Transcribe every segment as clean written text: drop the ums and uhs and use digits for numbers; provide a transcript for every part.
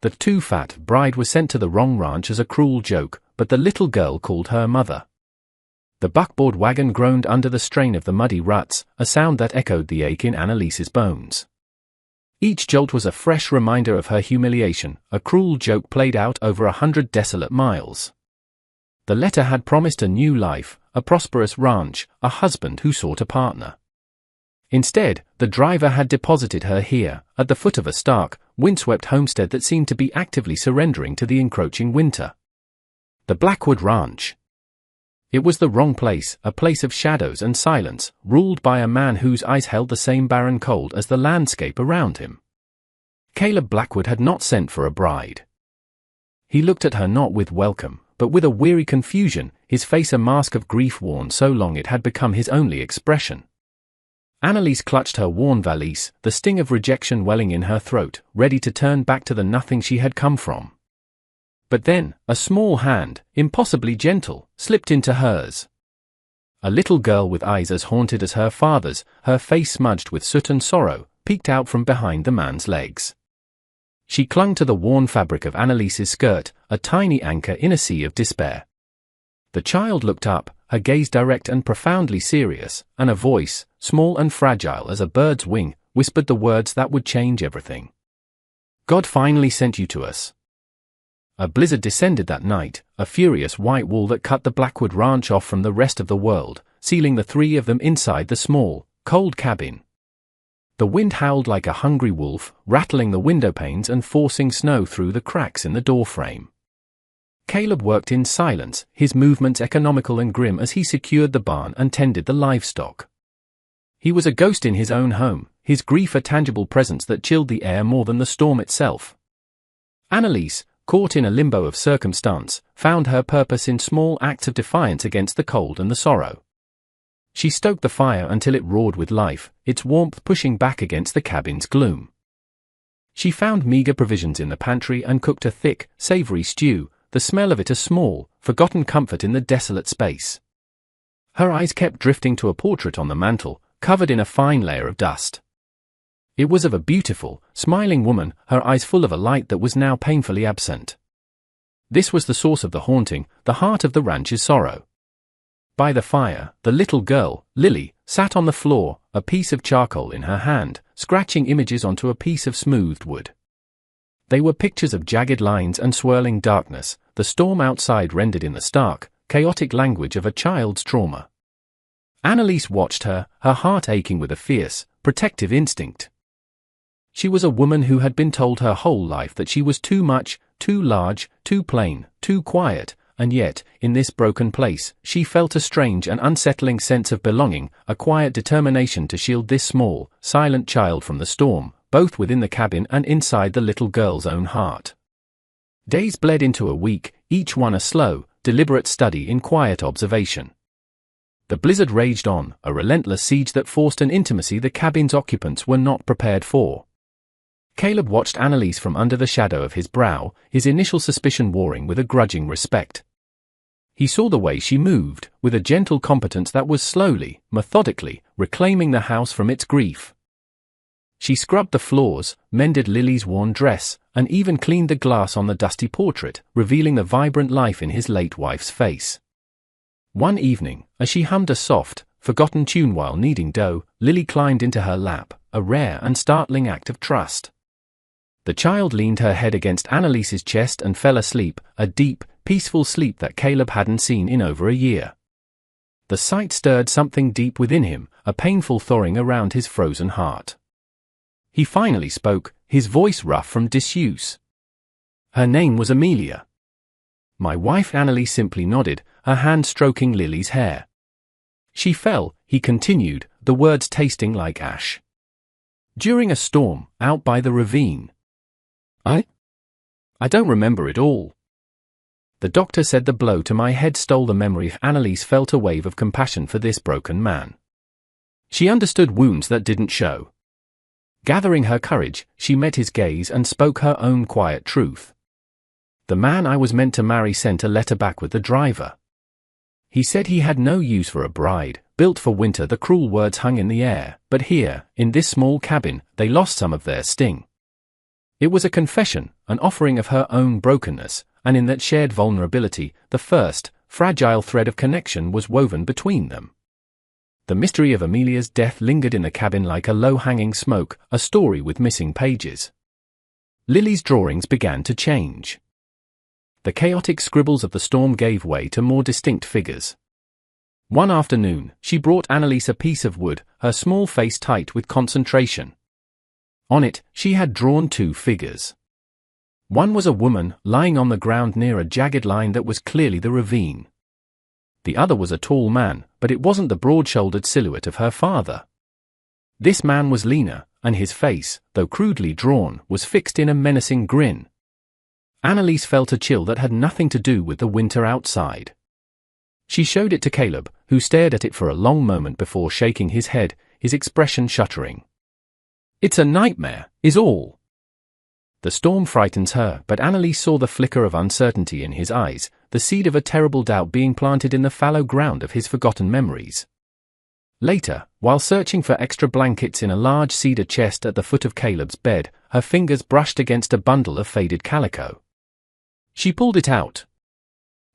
The too-fat bride was sent to the wrong ranch as a cruel joke, but the little girl called her mother. The buckboard wagon groaned under the strain of the muddy ruts, a sound that echoed the ache in Annalise's bones. Each jolt was a fresh reminder of her humiliation, a cruel joke played out over 100 desolate miles. The letter had promised a new life, a prosperous ranch, a husband who sought a partner. Instead, the driver had deposited her here, at the foot of a stark, windswept homestead that seemed to be actively surrendering to the encroaching winter. The Blackwood Ranch. It was the wrong place, a place of shadows and silence, ruled by a man whose eyes held the same barren cold as the landscape around him. Caleb Blackwood had not sent for a bride. He looked at her not with welcome, but with a weary confusion, his face a mask of grief worn so long it had become his only expression. Annalise clutched her worn valise, the sting of rejection welling in her throat, ready to turn back to the nothing she had come from. But then, a small hand, impossibly gentle, slipped into hers. A little girl with eyes as haunted as her father's, her face smudged with soot and sorrow, peeked out from behind the man's legs. She clung to the worn fabric of Annalise's skirt, a tiny anchor in a sea of despair. The child looked up, her gaze direct and profoundly serious, and a voice, small and fragile as a bird's wing, whispered the words that would change everything. God finally sent you to us. A blizzard descended that night, a furious white wall that cut the Blackwood Ranch off from the rest of the world, sealing the three of them inside the small, cold cabin. The wind howled like a hungry wolf, rattling the window panes and forcing snow through the cracks in the doorframe. Caleb worked in silence, his movements economical and grim as he secured the barn and tended the livestock. He was a ghost in his own home, his grief a tangible presence that chilled the air more than the storm itself. Annalise, caught in a limbo of circumstance, found her purpose in small acts of defiance against the cold and the sorrow. She stoked the fire until it roared with life, its warmth pushing back against the cabin's gloom. She found meager provisions in the pantry and cooked a thick, savory stew, the smell of it a small, forgotten comfort in the desolate space. Her eyes kept drifting to a portrait on the mantel, covered in a fine layer of dust. It was of a beautiful, smiling woman, her eyes full of a light that was now painfully absent. This was the source of the haunting, the heart of the ranch's sorrow. By the fire, the little girl, Lily, sat on the floor, a piece of charcoal in her hand, scratching images onto a piece of smoothed wood. They were pictures of jagged lines and swirling darkness, the storm outside rendered in the stark, chaotic language of a child's trauma. Annalise watched her, her heart aching with a fierce, protective instinct. She was a woman who had been told her whole life that she was too much, too large, too plain, too quiet, and yet, in this broken place, she felt a strange and unsettling sense of belonging, a quiet determination to shield this small, silent child from the storm, both within the cabin and inside the little girl's own heart. Days bled into a week, each one a slow, deliberate study in quiet observation. The blizzard raged on, a relentless siege that forced an intimacy the cabin's occupants were not prepared for. Caleb watched Annalise from under the shadow of his brow, his initial suspicion warring with a grudging respect. He saw the way she moved, with a gentle competence that was slowly, methodically, reclaiming the house from its grief. She scrubbed the floors, mended Lily's worn dress, and even cleaned the glass on the dusty portrait, revealing the vibrant life in his late wife's face. One evening, as she hummed a soft, forgotten tune while kneading dough, Lily climbed into her lap, a rare and startling act of trust. The child leaned her head against Annalise's chest and fell asleep, a deep, peaceful sleep that Caleb hadn't seen in over a year. The sight stirred something deep within him, a painful thawing around his frozen heart. He finally spoke, his voice rough from disuse. Her name was Amelia. My wife. Annalise simply nodded, her hand stroking Lily's hair. She fell, he continued, the words tasting like ash. During a storm, out by the ravine. I don't remember it all. The doctor said the blow to my head stole the memory. Annalise felt a wave of compassion for this broken man. She understood wounds that didn't show. Gathering her courage, she met his gaze and spoke her own quiet truth. The man I was meant to marry sent a letter back with the driver. He said he had no use for a bride, built for winter. The cruel words hung in the air, but here, in this small cabin, they lost some of their sting. It was a confession, an offering of her own brokenness, and in that shared vulnerability, the first, fragile thread of connection was woven between them. The mystery of Amelia's death lingered in the cabin like a low-hanging smoke, a story with missing pages. Lily's drawings began to change. The chaotic scribbles of the storm gave way to more distinct figures. One afternoon, she brought Annalise a piece of wood, her small face tight with concentration. On it, she had drawn two figures. One was a woman, lying on the ground near a jagged line that was clearly the ravine. The other was a tall man, but it wasn't the broad-shouldered silhouette of her father. This man was leaner, and his face, though crudely drawn, was fixed in a menacing grin. Annalise felt a chill that had nothing to do with the winter outside. She showed it to Caleb, who stared at it for a long moment before shaking his head, his expression shuddering. "It's a nightmare, is all." The storm frightens her, but Annalise saw the flicker of uncertainty in his eyes, the seed of a terrible doubt being planted in the fallow ground of his forgotten memories. Later, while searching for extra blankets in a large cedar chest at the foot of Caleb's bed, her fingers brushed against a bundle of faded calico. She pulled it out.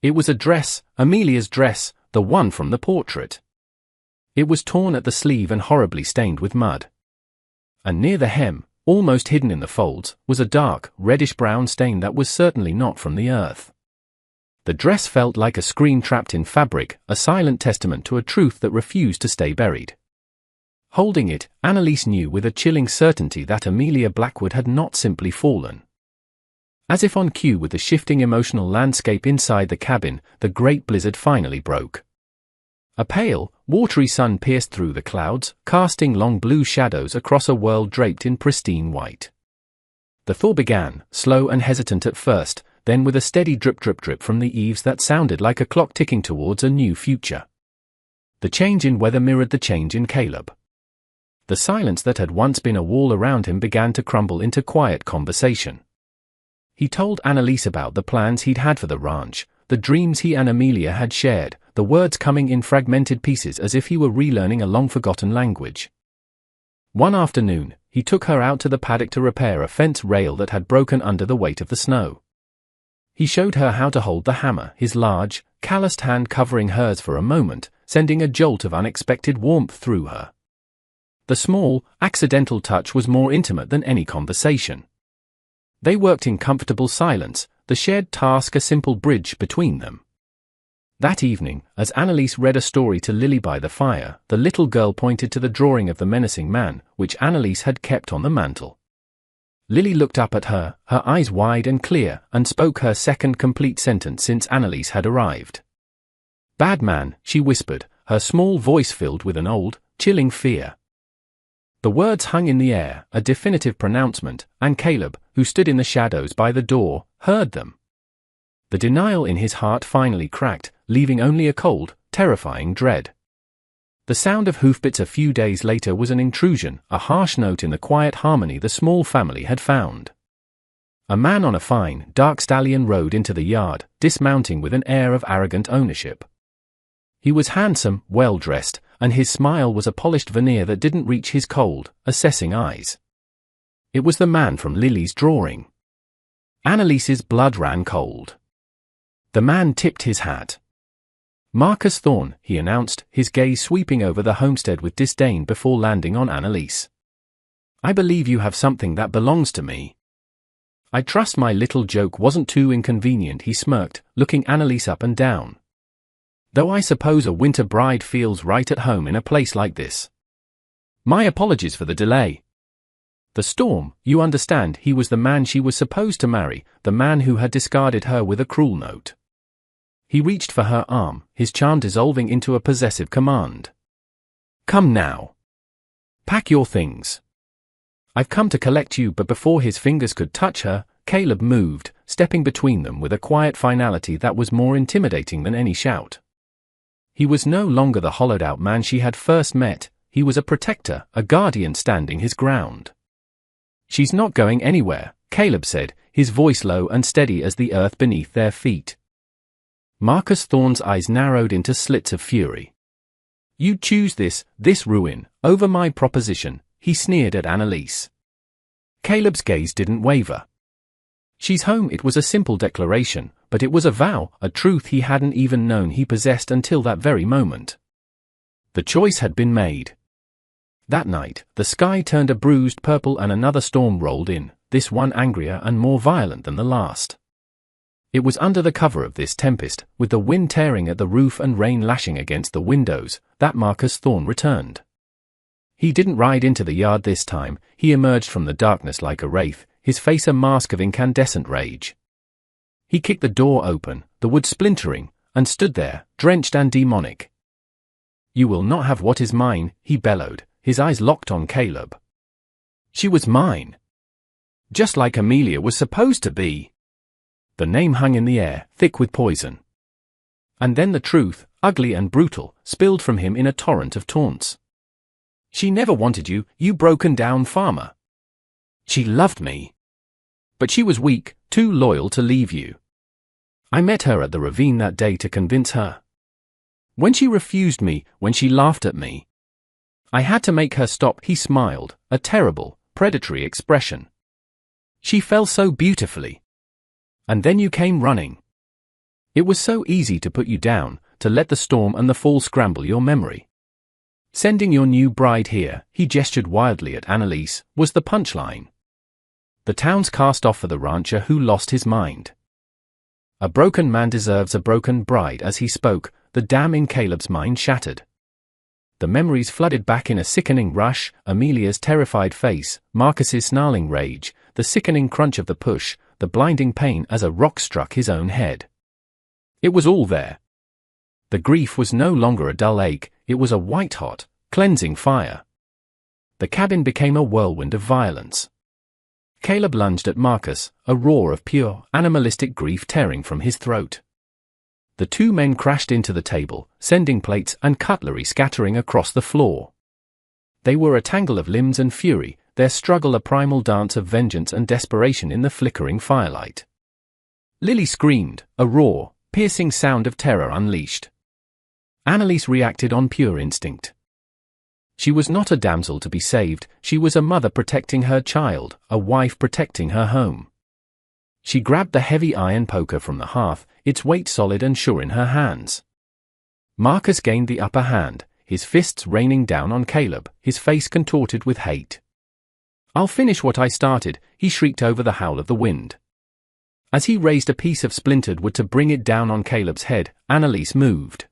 It was a dress, Amelia's dress, the one from the portrait. It was torn at the sleeve and horribly stained with mud. And near the hem, almost hidden in the folds, was a dark, reddish-brown stain that was certainly not from the earth. The dress felt like a screen trapped in fabric, a silent testament to a truth that refused to stay buried. Holding it, Annalise knew with a chilling certainty that Amelia Blackwood had not simply fallen. As if on cue with the shifting emotional landscape inside the cabin, the great blizzard finally broke. A pale, watery sun pierced through the clouds, casting long blue shadows across a world draped in pristine white. The thaw began, slow and hesitant at first, then with a steady drip-drip-drip from the eaves that sounded like a clock ticking towards a new future. The change in weather mirrored the change in Caleb. The silence that had once been a wall around him began to crumble into quiet conversation. He told Annalise about the plans he'd had for the ranch, the dreams he and Amelia had shared, the words coming in fragmented pieces as if he were relearning a long-forgotten language. One afternoon, he took her out to the paddock to repair a fence rail that had broken under the weight of the snow. He showed her how to hold the hammer, his large, calloused hand covering hers for a moment, sending a jolt of unexpected warmth through her. The small, accidental touch was more intimate than any conversation. They worked in comfortable silence, the shared task a simple bridge between them. That evening, as Annalise read a story to Lily by the fire, the little girl pointed to the drawing of the menacing man, which Annalise had kept on the mantel. Lily looked up at her, her eyes wide and clear, and spoke her second complete sentence since Annalise had arrived. "Bad man," she whispered, her small voice filled with an old, chilling fear. The words hung in the air, a definitive pronouncement, and Caleb, who stood in the shadows by the door, heard them. The denial in his heart finally cracked, leaving only a cold, terrifying dread. The sound of hoofbeats a few days later was an intrusion, a harsh note in the quiet harmony the small family had found. A man on a fine, dark stallion rode into the yard, dismounting with an air of arrogant ownership. He was handsome, well-dressed, and his smile was a polished veneer that didn't reach his cold, assessing eyes. It was the man from Lily's drawing. Annalise's blood ran cold. The man tipped his hat. "Marcus Thorne," he announced, his gaze sweeping over the homestead with disdain before landing on Annalise. "I believe you have something that belongs to me." "I trust my little joke wasn't too inconvenient," he smirked, looking Annalise up and down. "Though I suppose a winter bride feels right at home in a place like this. My apologies for the delay." The storm, you understand, he was the man she was supposed to marry, the man who had discarded her with a cruel note. He reached for her arm, his charm dissolving into a possessive command. "Come now. Pack your things. I've come to collect you." But before his fingers could touch her, Caleb moved, stepping between them with a quiet finality that was more intimidating than any shout. He was no longer the hollowed-out man she had first met, he was a protector, a guardian standing his ground. "She's not going anywhere," Caleb said, his voice low and steady as the earth beneath their feet. Marcus Thorne's eyes narrowed into slits of fury. "You choose this ruin, over my proposition," he sneered at Annalise. Caleb's gaze didn't waver. She's home. It was a simple declaration, but it was a vow, a truth he hadn't even known he possessed until that very moment. The choice had been made. That night, the sky turned a bruised purple and another storm rolled in, this one angrier and more violent than the last. It was under the cover of this tempest, with the wind tearing at the roof and rain lashing against the windows, that Marcus Thorne returned. He didn't ride into the yard this time. He emerged from the darkness like a wraith, his face a mask of incandescent rage. He kicked the door open, the wood splintering, and stood there, drenched and demonic. "You will not have what is mine," he bellowed, his eyes locked on Caleb. She was mine. Just like Amelia was supposed to be. The name hung in the air, thick with poison. And then the truth, ugly and brutal, spilled from him in a torrent of taunts. "She never wanted you, you broken-down farmer. She loved me. But she was weak, too loyal to leave you. I met her at the ravine that day to convince her. When she refused me, when she laughed at me, I had to make her stop." He smiled, a terrible, predatory expression. "She fell so beautifully. And then you came running. It was so easy to put you down, to let the storm and the fall scramble your memory. Sending your new bride here," he gestured wildly at Annalise, "was the punchline. The town's cast off for the rancher who lost his mind. A broken man deserves a broken bride." As he spoke, the dam in Caleb's mind shattered. The memories flooded back in a sickening rush, Amelia's terrified face, Marcus's snarling rage, the sickening crunch of the push, the blinding pain as a rock struck his own head. It was all there. The grief was no longer a dull ache, it was a white-hot, cleansing fire. The cabin became a whirlwind of violence. Caleb lunged at Marcus, a roar of pure, animalistic grief tearing from his throat. The two men crashed into the table, sending plates and cutlery scattering across the floor. They were a tangle of limbs and fury, their struggle a primal dance of vengeance and desperation in the flickering firelight. Lily screamed, a raw, piercing sound of terror unleashed. Annalise reacted on pure instinct. She was not a damsel to be saved, she was a mother protecting her child, a wife protecting her home. She grabbed the heavy iron poker from the hearth, its weight solid and sure in her hands. Marcus gained the upper hand, his fists raining down on Caleb, his face contorted with hate. "I'll finish what I started," he shrieked over the howl of the wind. As he raised a piece of splintered wood to bring it down on Caleb's head, Annalise moved.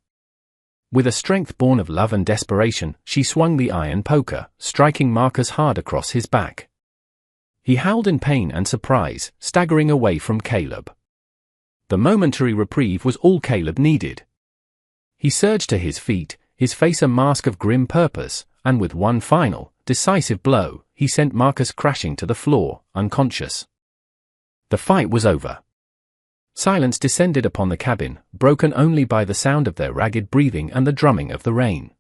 With a strength born of love and desperation, she swung the iron poker, striking Marcus hard across his back. He howled in pain and surprise, staggering away from Caleb. The momentary reprieve was all Caleb needed. He surged to his feet, his face a mask of grim purpose, and with one final, decisive blow, he sent Marcus crashing to the floor, unconscious. The fight was over. Silence descended upon the cabin, broken only by the sound of their ragged breathing and the drumming of the rain.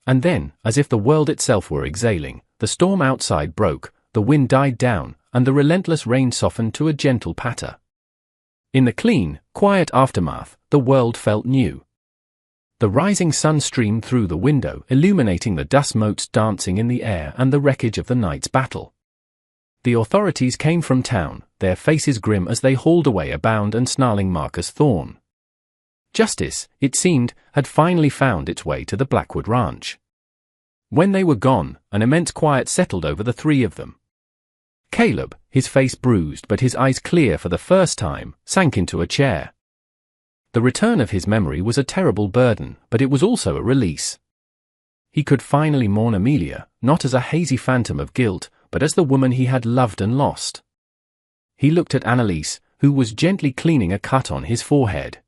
And then, as if the world itself were exhaling, the storm outside broke, the wind died down, and the relentless rain softened to a gentle patter. In the clean, quiet aftermath, the world felt new. The rising sun streamed through the window, illuminating the dust motes dancing in the air and the wreckage of the night's battle. The authorities came from town, their faces grim as they hauled away a bound and snarling Marcus Thorne. Justice, it seemed, had finally found its way to the Blackwood Ranch. When they were gone, an immense quiet settled over the three of them. Caleb, his face bruised but his eyes clear for the first time, sank into a chair. The return of his memory was a terrible burden, but it was also a release. He could finally mourn Amelia, not as a hazy phantom of guilt, but as the woman he had loved and lost. He looked at Annalise, who was gently cleaning a cut on his forehead.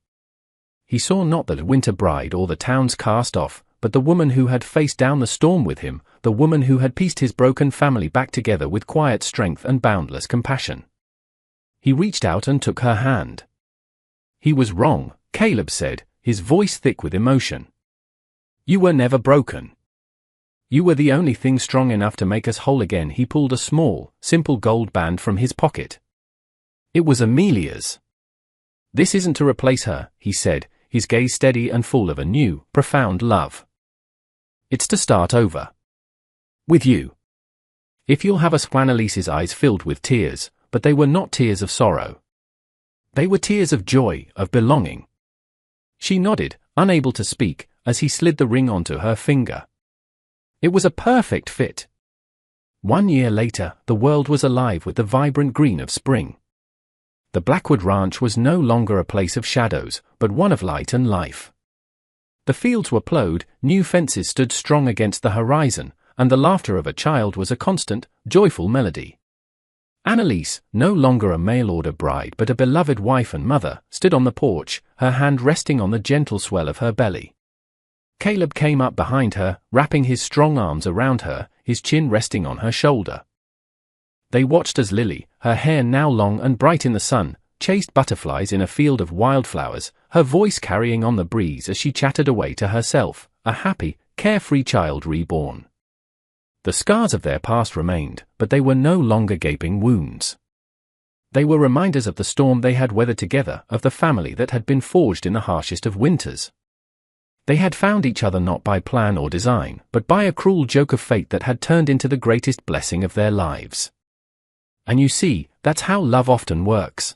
He saw not the winter bride or the town's cast off, but the woman who had faced down the storm with him, the woman who had pieced his broken family back together with quiet strength and boundless compassion. He reached out and took her hand. "He was wrong," Caleb said, his voice thick with emotion. "You were never broken. You were the only thing strong enough to make us whole again." He pulled a small, simple gold band from his pocket. It was Amelia's. "This isn't to replace her," he said, his gaze steady and full of a new, profound love. "It's to start over. With you." If you'll have us, Annalise's eyes filled with tears, but they were not tears of sorrow. They were tears of joy, of belonging. She nodded, unable to speak, as he slid the ring onto her finger. It was a perfect fit. 1 year later, the world was alive with the vibrant green of spring. The Blackwood Ranch was no longer a place of shadows, but one of light and life. The fields were plowed, new fences stood strong against the horizon, and the laughter of a child was a constant, joyful melody. Annalise, no longer a mail-order bride but a beloved wife and mother, stood on the porch, her hand resting on the gentle swell of her belly. Caleb came up behind her, wrapping his strong arms around her, his chin resting on her shoulder. They watched as Lily, her hair now long and bright in the sun, chased butterflies in a field of wildflowers, her voice carrying on the breeze as she chattered away to herself, a happy, carefree child reborn. The scars of their past remained, but they were no longer gaping wounds. They were reminders of the storm they had weathered together, of the family that had been forged in the harshest of winters. They had found each other not by plan or design, but by a cruel joke of fate that had turned into the greatest blessing of their lives. And you see, that's how love often works.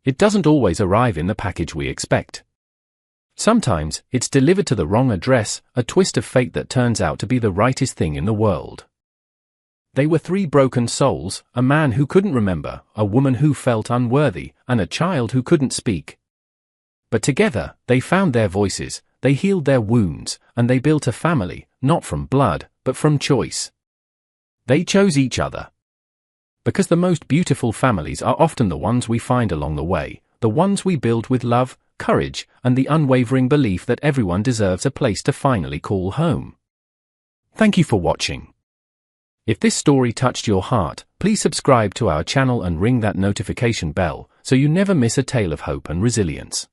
It doesn't always arrive in the package we expect. Sometimes, it's delivered to the wrong address, a twist of fate that turns out to be the rightest thing in the world. They were 3 broken souls, a man who couldn't remember, a woman who felt unworthy, and a child who couldn't speak. But together, they found their voices, they healed their wounds, and they built a family, not from blood, but from choice. They chose each other. Because the most beautiful families are often the ones we find along the way, the ones we build with love, courage, and the unwavering belief that everyone deserves a place to finally call home. Thank you for watching. If this story touched your heart, please subscribe to our channel and ring that notification bell so you never miss a tale of hope and resilience.